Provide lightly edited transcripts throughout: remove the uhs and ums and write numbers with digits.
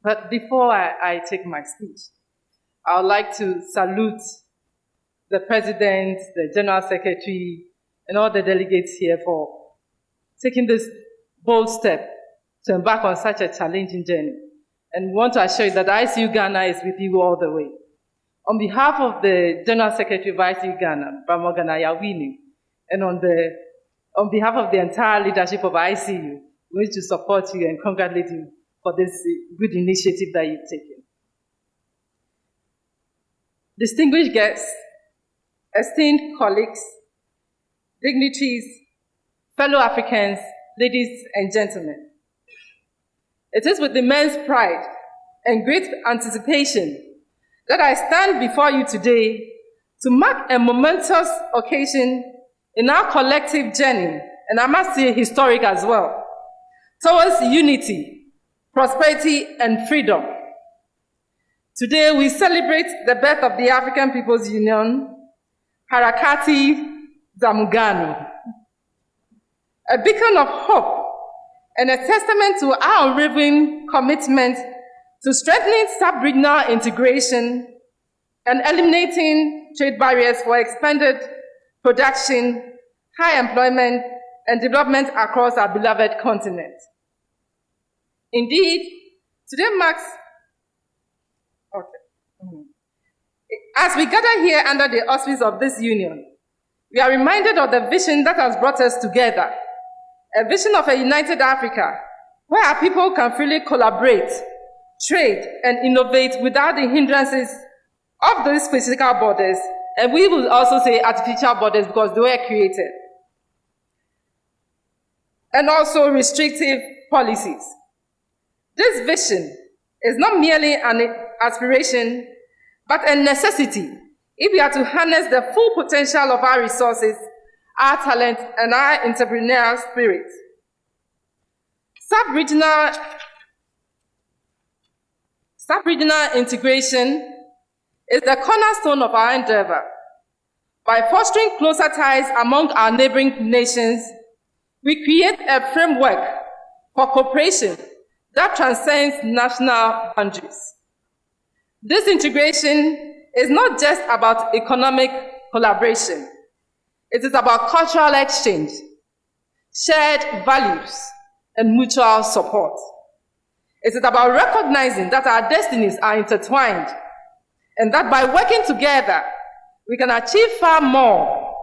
But before I take my speech, I would like to salute the President, the General Secretary, and all the delegates here for taking this bold step to embark on such a challenging journey. And we want to assure you that ICU Ghana is with you all the way. On behalf of the General Secretary of ICU Ghana, Bramogana Yawini, and on behalf of the entire leadership of ICU, we wish to support you and congratulate you for this good initiative that you've taken. Distinguished guests, esteemed colleagues, dignitaries, fellow Africans, ladies and gentlemen, it is with immense pride and great anticipation that I stand before you today to mark a momentous occasion in our collective journey, and I must say historic as well, towards unity, prosperity, and freedom. Today we celebrate the birth of the African People's Union, Harakati Muungano, a beacon of hope and a testament to our unwavering commitment to strengthening sub-regional integration and eliminating trade barriers for expanded production, high employment, and development across our beloved continent. Indeed, today marks, as we gather here under the auspices of this union, we are reminded of the vision that has brought us together, a vision of a united Africa, where our people can freely collaborate, trade, and innovate without the hindrances of these physical borders, and we will also say artificial borders because they were created, and also restrictive policies. This vision is not merely an aspiration, but a necessity if we are to harness the full potential of our resources, our talent, and our entrepreneurial spirit. Sub-regional integration is the cornerstone of our endeavor. By fostering closer ties among our neighboring nations, we create a framework for cooperation that transcends national boundaries. This integration is not just about economic collaboration. It is about cultural exchange, shared values, and mutual support. It is about recognizing that our destinies are intertwined and that by working together, we can achieve far more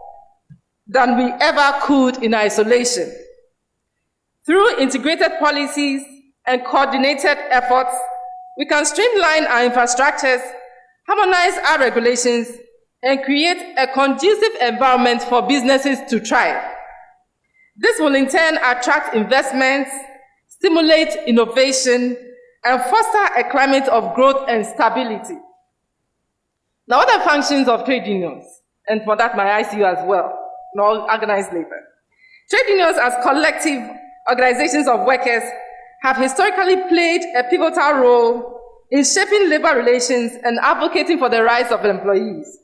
than we ever could in isolation. Through integrated policies and coordinated efforts, we can streamline our infrastructures, harmonize our regulations, and create a conducive environment for businesses to thrive. This will in turn attract investments, stimulate innovation, and foster a climate of growth and stability. Now, what are functions of trade unions? And for that, my ICU as well, organized labor. Trade unions as collective organizations of workers have historically played a pivotal role in shaping labor relations and advocating for the rights of employees.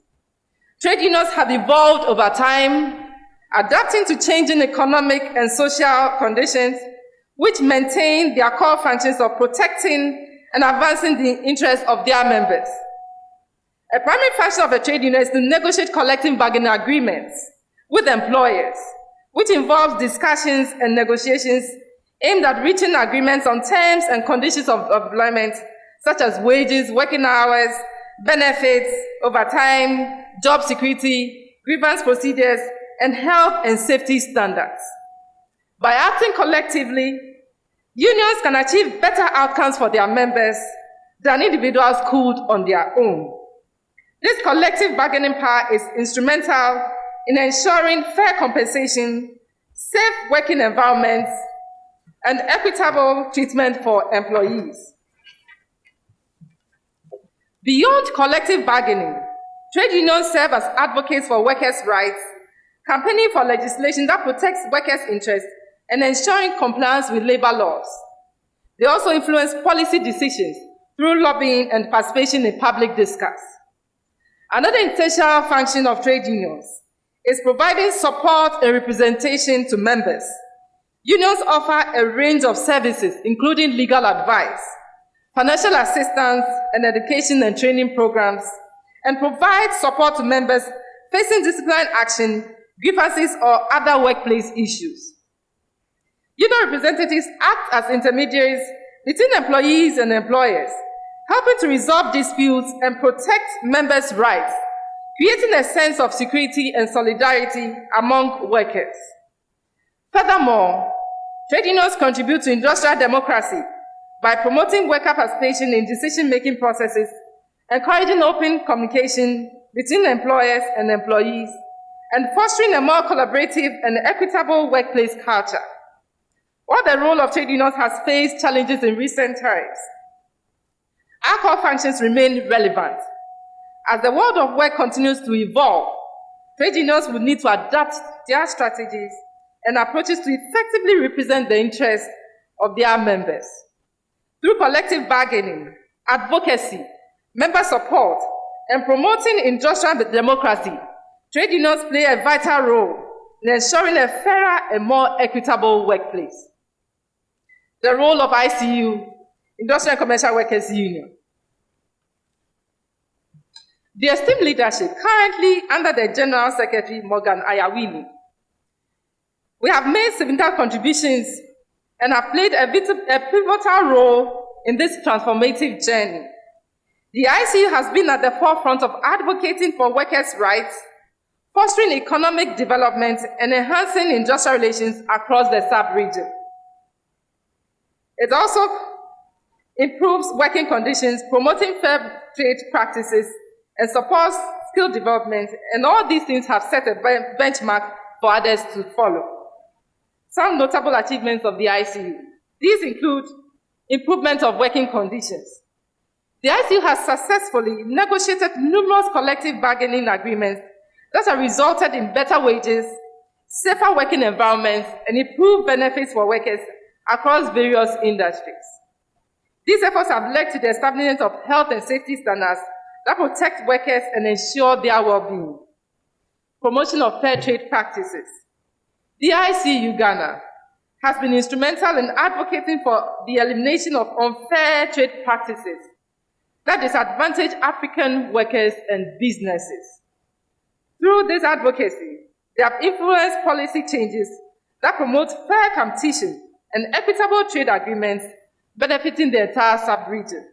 Trade unions have evolved over time, adapting to changing economic and social conditions, which maintain their core functions of protecting and advancing the interests of their members. A primary function of a trade union is to negotiate collective bargaining agreements with employers, which involves discussions and negotiations aimed at reaching agreements on terms and conditions of employment, such as wages, working hours, benefits, overtime, job security, grievance procedures, and health and safety standards. By acting collectively, unions can achieve better outcomes for their members than individuals could on their own. This collective bargaining power is instrumental in ensuring fair compensation, safe working environments, and equitable treatment for employees. Beyond collective bargaining, trade unions serve as advocates for workers' rights, campaigning for legislation that protects workers' interests and ensuring compliance with labor laws. They also influence policy decisions through lobbying and participation in public discourse. Another essential function of trade unions is providing support and representation to members. Unions offer a range of services, including legal advice, financial assistance, and education and training programs, and provide support to members facing disciplinary action, grievances, or other workplace issues. Union representatives act as intermediaries between employees and employers, helping to resolve disputes and protect members' rights, creating a sense of security and solidarity among workers. Furthermore, trade unions contribute to industrial democracy by promoting worker participation in decision-making processes, encouraging open communication between employers and employees, and fostering a more collaborative and equitable workplace culture. While the role of trade unions has faced challenges in recent times, our core functions remain relevant. As the world of work continues to evolve, trade unions will need to adapt their strategies and approaches to effectively represent the interests of their members. Through collective bargaining, advocacy, member support, and promoting industrial democracy, trade unions play a vital role in ensuring a fairer and more equitable workplace. The role of ICU, Industrial and Commercial Workers Union. The esteemed leadership, currently under the General Secretary Morgan Ayawini, we have made significant contributions and have played a pivotal role in this transformative journey. The ICU has been at the forefront of advocating for workers' rights, fostering economic development, and enhancing industrial relations across the sub-region. It also improves working conditions, promoting fair trade practices, and supports skill development, and all these things have set a benchmark for others to follow. Some notable achievements of the ICU. These include improvement of working conditions. The ICU has successfully negotiated numerous collective bargaining agreements that have resulted in better wages, safer working environments, and improved benefits for workers across various industries. These efforts have led to the establishment of health and safety standards that protect workers and ensure their well-being. Promotion of fair trade practices. The ICU Ghana has been instrumental in advocating for the elimination of unfair trade practices that disadvantage African workers and businesses. Through this advocacy, they have influenced policy changes that promote fair competition and equitable trade agreements benefiting the entire sub-region.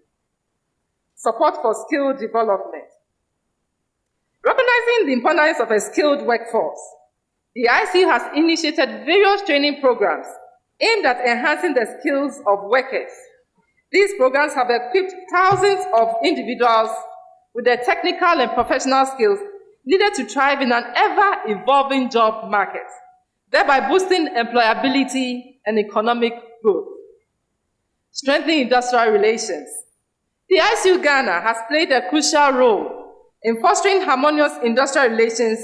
Support for skill development. Recognizing the importance of a skilled workforce, the ICU has initiated various training programs aimed at enhancing the skills of workers. These programs have equipped thousands of individuals with the technical and professional skills needed to thrive in an ever-evolving job market, thereby boosting employability and economic growth. Strengthening industrial relations. The ICU Ghana has played a crucial role in fostering harmonious industrial relations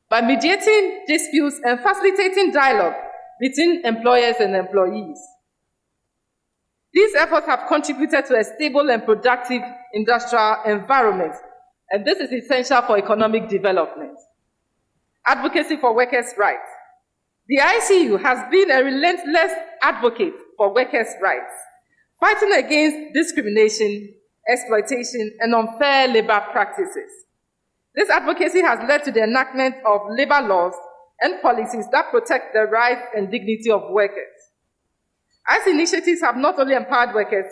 by mediating disputes and facilitating dialogue between employers and employees. These efforts have contributed to a stable and productive industrial environment, and this is essential for economic development. Advocacy for workers' rights. The ICU has been a relentless advocate for workers' rights, fighting against discrimination, exploitation, and unfair labor practices. This advocacy has led to the enactment of labor laws and policies that protect the rights and dignity of workers. ICU initiatives have not only empowered workers,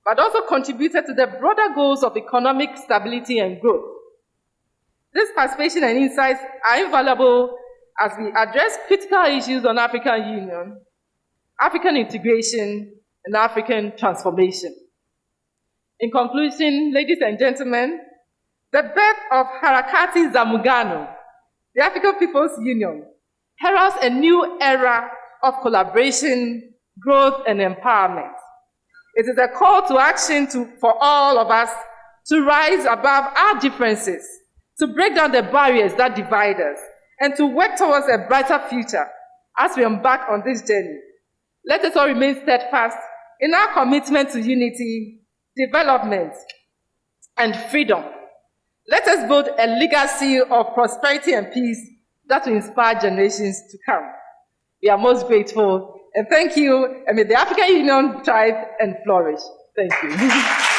but also contributed to the broader goals of economic stability and growth. This participation and insights are invaluable as we address critical issues on African union, African integration, and African transformation. In conclusion, ladies and gentlemen, the birth of Harakati Muungano, the African People's Union, heralds a new era of collaboration, growth, and empowerment. It is a call to action for all of us to rise above our differences, to break down the barriers that divide us, and to work towards a brighter future as we embark on this journey. Let us all remain steadfast in our commitment to unity, development, and freedom. Let us build a legacy of prosperity and peace that will inspire generations to come. We are most grateful, and thank you, and may the African Union thrive and flourish. Thank you.